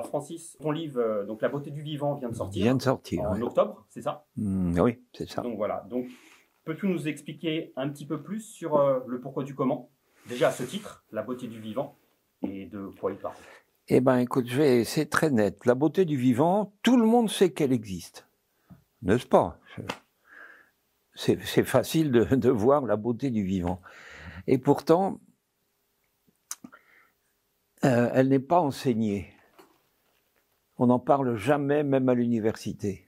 Alors Francis, ton livre, donc La beauté du vivant vient de sortir. Vient de sortir. En octobre, c'est ça? Oui, c'est ça. Donc voilà. Donc, peux-tu nous expliquer un petit peu plus sur le pourquoi du comment? Déjà à ce titre, La beauté du vivant, et de quoi il parle. Eh bien, écoute, c'est très net. La beauté du vivant, tout le monde sait qu'elle existe. N'est-ce pas? C'est facile de voir la beauté du vivant. Et pourtant, elle n'est pas enseignée. On n'en parle jamais, même à l'université.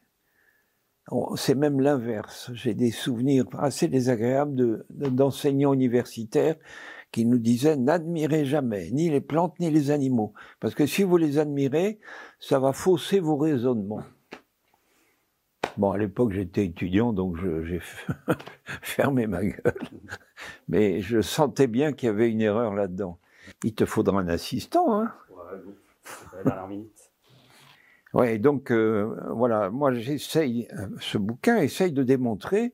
C'est même l'inverse. J'ai des souvenirs assez désagréables d'enseignants universitaires qui nous disaient « N'admirez jamais ni les plantes ni les animaux, parce que si vous les admirez, ça va fausser vos raisonnements. » Bon, à l'époque, j'étais étudiant, donc j'ai fermé ma gueule. Mais je sentais bien qu'il y avait une erreur là-dedans. Il te faudra un assistant, hein. Ouais, bon, c'est la dernière minute. Ouais, donc voilà, moi j'essaye, ce bouquin essaye de démontrer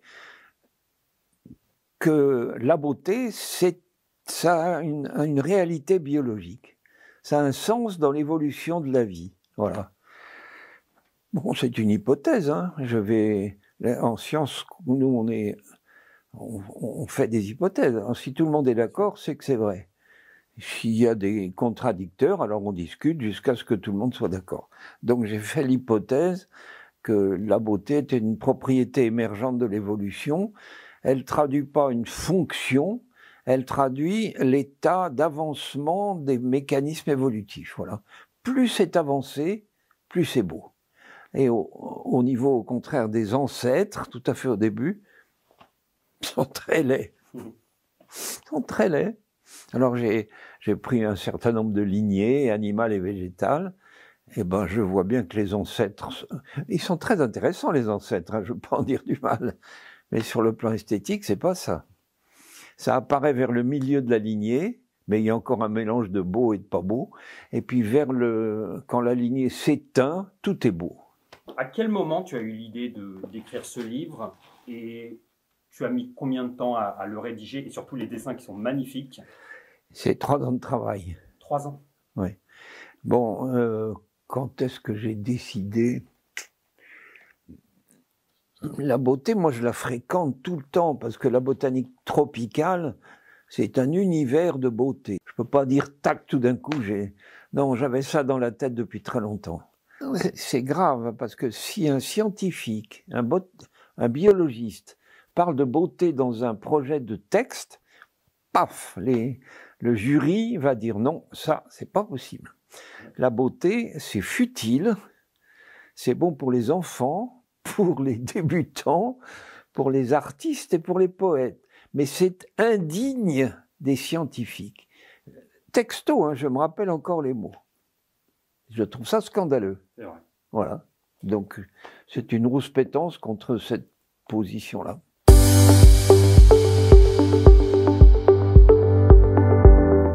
que la beauté, ça a une réalité biologique. Ça a un sens dans l'évolution de la vie. Voilà. Bon, c'est une hypothèse, hein. En sciences, nous on fait des hypothèses. Alors, si tout le monde est d'accord, c'est que c'est vrai. S'il y a des contradicteurs, alors on discute jusqu'à ce que tout le monde soit d'accord. Donc j'ai fait l'hypothèse que la beauté était une propriété émergente de l'évolution. Elle ne traduit pas une fonction, elle traduit l'état d'avancement des mécanismes évolutifs. Voilà. Plus c'est avancé, plus c'est beau. Et au niveau, au contraire, des ancêtres, tout à fait au début, sont très laids. Sont très laids. Alors j'ai pris un certain nombre de lignées, animales et végétales, et ben je vois bien que les ancêtres, ils sont très intéressants les ancêtres, hein, je ne veux pas en dire du mal, mais sur le plan esthétique, c'est pas ça. Ça apparaît vers le milieu de la lignée, mais il y a encore un mélange de beau et de pas beau, et puis quand la lignée s'éteint, tout est beau. À quel moment tu as eu l'idée d'écrire ce livre et tu as mis combien de temps à le rédiger et surtout les dessins qui sont magnifiques? C'est 3 ans de travail. 3 ans? Oui. Bon, quand est-ce que j'ai décidé? La beauté, moi je la fréquente tout le temps parce que la botanique tropicale, c'est un univers de beauté. Je peux pas dire tac tout d'un coup, non, j'avais ça dans la tête depuis très longtemps. C'est grave parce que si un scientifique, un biologiste parle de beauté dans un projet de texte, paf, le jury va dire non, ça c'est pas possible. La beauté, c'est futile, c'est bon pour les enfants, pour les débutants, pour les artistes et pour les poètes, mais c'est indigne des scientifiques. Texto, hein, je me rappelle encore les mots. Je trouve ça scandaleux. C'est vrai. Voilà. Donc, c'est une rouspétance contre cette position-là.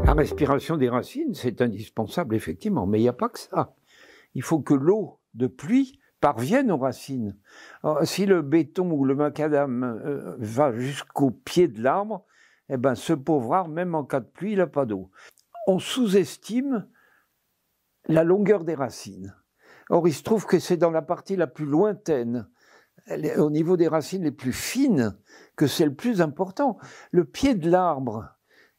La respiration des racines, c'est indispensable, effectivement, mais il n'y a pas que ça. Il faut que l'eau de pluie parvienne aux racines. Alors, si le béton ou le macadam va jusqu'au pied de l'arbre, eh ben, ce pauvre arbre, même en cas de pluie, il n'a pas d'eau. On sous-estime la longueur des racines. Or, il se trouve que c'est dans la partie la plus lointaine, au niveau des racines les plus fines, que c'est le plus important. Le pied de l'arbre,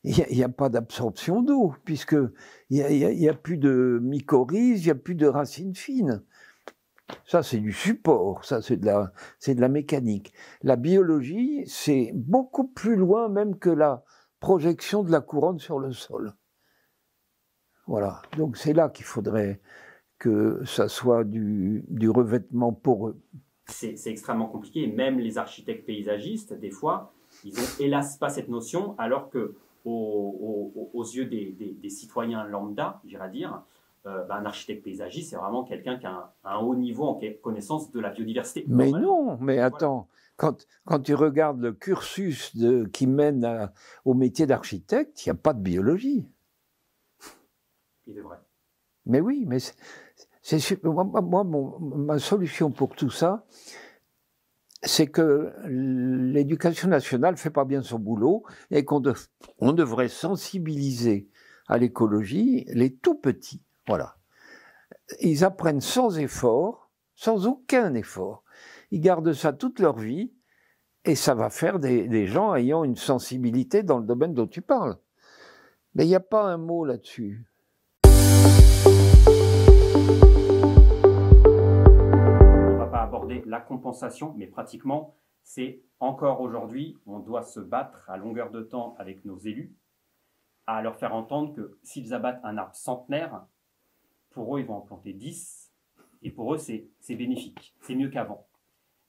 il n'y a pas d'absorption d'eau, puisqu'il n'y a plus de mycorhizes, il n'y a plus de racines fines. Ça, c'est du support, ça, c'est de la mécanique. La biologie, c'est beaucoup plus loin même que la projection de la couronne sur le sol. Voilà, donc c'est là qu'il faudrait que ça soit du revêtement poreux. C'est extrêmement compliqué, même les architectes paysagistes, des fois, ils n'ont hélas pas cette notion, alors que aux yeux des citoyens lambda, j'irais dire, un architecte paysagiste, c'est vraiment quelqu'un qui a un haut niveau en connaissance de la biodiversité. Mais non, mais attends, quand tu regardes le cursus qui mène au métier d'architecte, il n'y a pas de biologie. Il est vrai. Mais oui, mais ma solution pour tout ça, c'est que l'éducation nationale ne fait pas bien son boulot et qu'on devrait sensibiliser à l'écologie les tout petits. Voilà. ils apprennent sans effort, sans aucun effort. Ils gardent ça toute leur vie et ça va faire des gens ayant une sensibilité dans le domaine dont tu parles. Mais il n'y a pas un mot là-dessus. On ne va pas aborder la compensation, mais pratiquement, c'est encore aujourd'hui, on doit se battre à longueur de temps avec nos élus, à leur faire entendre que s'ils abattent un arbre centenaire, pour eux, ils vont en planter 10, et pour eux, c'est bénéfique, c'est mieux qu'avant.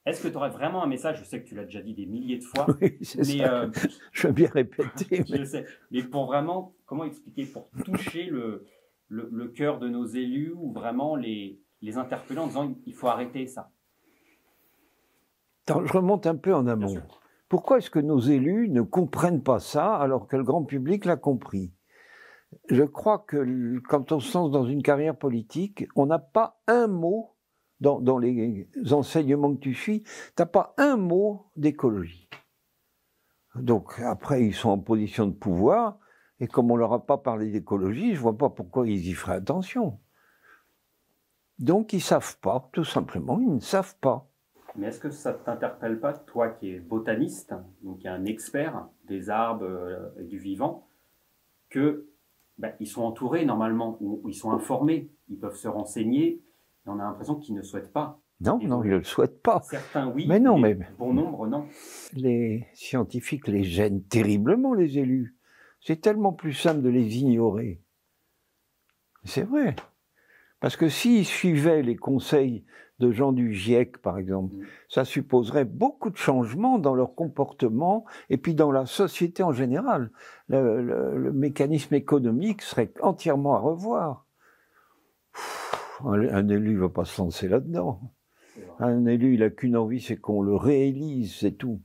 Est-ce que tu aurais vraiment un message, je sais que tu l'as déjà dit des milliers de fois, Oui, c'est ça. Je veux bien répéter. Je sais, mais pour vraiment, comment expliquer, pour toucher le cœur de nos élus, ou vraiment les interpeller en disant il faut arrêter ça. Attends, je remonte un peu en amont. Pourquoi est-ce que nos élus ne comprennent pas ça alors que le grand public l'a compris? Je crois que quand on se lance dans une carrière politique, on n'a pas un mot dans les enseignements que tu suis, tu n'as pas un mot d'écologie. Donc après, ils sont en position de pouvoir, et comme on ne leur a pas parlé d'écologie, je ne vois pas pourquoi ils y feraient attention. Donc ils ne savent pas, tout simplement, ils ne savent pas. Mais est-ce que ça ne t'interpelle pas, toi qui es botaniste, donc qui est un expert des arbres et du vivant, que ils sont entourés normalement, ou ils sont informés, ils peuvent se renseigner, et on a l'impression qu'ils ne souhaitent pas. Non, non, ils ne le souhaitent pas. Certains oui, mais non, mais bon nombre non. Les scientifiques les gênent terriblement, les élus. C'est tellement plus simple de les ignorer. C'est vrai. Parce que s'ils suivaient les conseils de gens du GIEC, par exemple, ça supposerait beaucoup de changements dans leur comportement et puis dans la société en général. Le mécanisme économique serait entièrement à revoir. Un élu ne va pas se lancer là-dedans. Un élu, il n'a qu'une envie, c'est qu'on le réélise, c'est tout.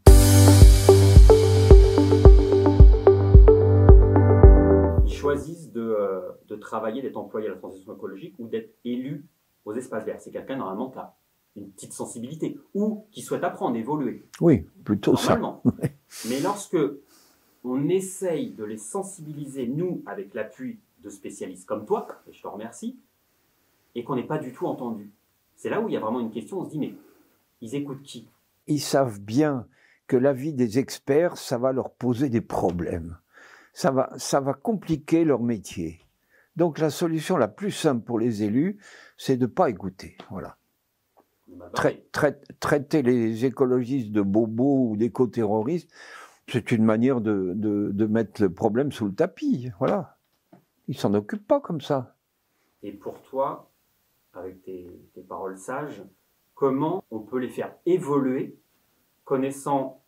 Ils choisissent de travailler, d'être employés à la transition écologique ou d'être élus aux espaces verts. C'est quelqu'un, normalement, qui a une petite sensibilité ou qui souhaite apprendre, évoluer. Oui, plutôt normalement. Ça. Mais lorsque on essaye de les sensibiliser, nous, avec l'appui de spécialistes comme toi, et je te remercie, et qu'on n'est pas du tout entendu, c'est là où il y a vraiment une question, on se dit, mais ils écoutent qui? Ils savent bien que l'avis des experts, ça va leur poser des problèmes. Ça va compliquer leur métier. Donc la solution la plus simple pour les élus, c'est de ne pas écouter. Voilà. Traiter les écologistes de bobos ou d'éco-terroristes, c'est une manière de mettre le problème sous le tapis. Voilà. Ils ne s'en occupent pas comme ça. Et pour toi, avec tes paroles sages, comment on peut les faire évoluer, connaissant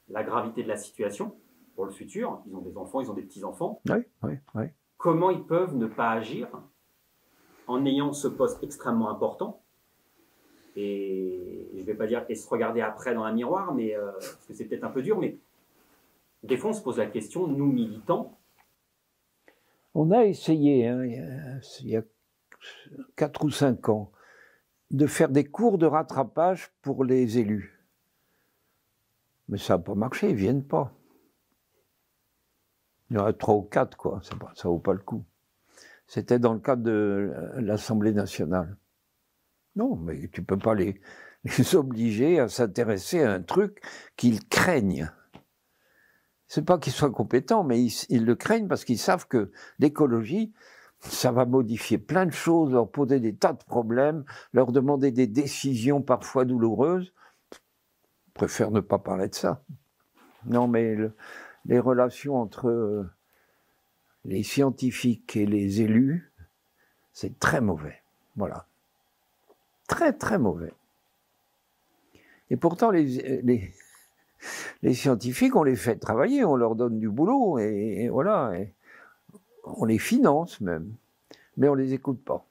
la gravité de la situation pour le futur? Ils ont des enfants, ils ont des petits-enfants. Oui. Comment ils peuvent ne pas agir en ayant ce poste extrêmement important? Et je ne vais pas dire et se regarder après dans un miroir, mais parce que c'est peut-être un peu dur, mais des fois on se pose la question, nous militants. On a essayé, il y a 4 ou 5 ans, de faire des cours de rattrapage pour les élus. Mais ça n'a pas marché, ils ne viennent pas. Il y en a 3 ou 4, quoi. Ça ne vaut pas le coup. C'était dans le cadre de l'Assemblée nationale. Non, mais tu ne peux pas les obliger à s'intéresser à un truc qu'ils craignent. Ce n'est pas qu'ils soient compétents, mais ils le craignent parce qu'ils savent que l'écologie, ça va modifier plein de choses, leur poser des tas de problèmes, leur demander des décisions parfois douloureuses. Je préfère ne pas parler de ça. Non, mais les relations entre les scientifiques et les élus, c'est très mauvais. Voilà. Très, très mauvais. Et pourtant, les scientifiques, on les fait travailler, on leur donne du boulot, et voilà. Et on les finance même. Mais on ne les écoute pas.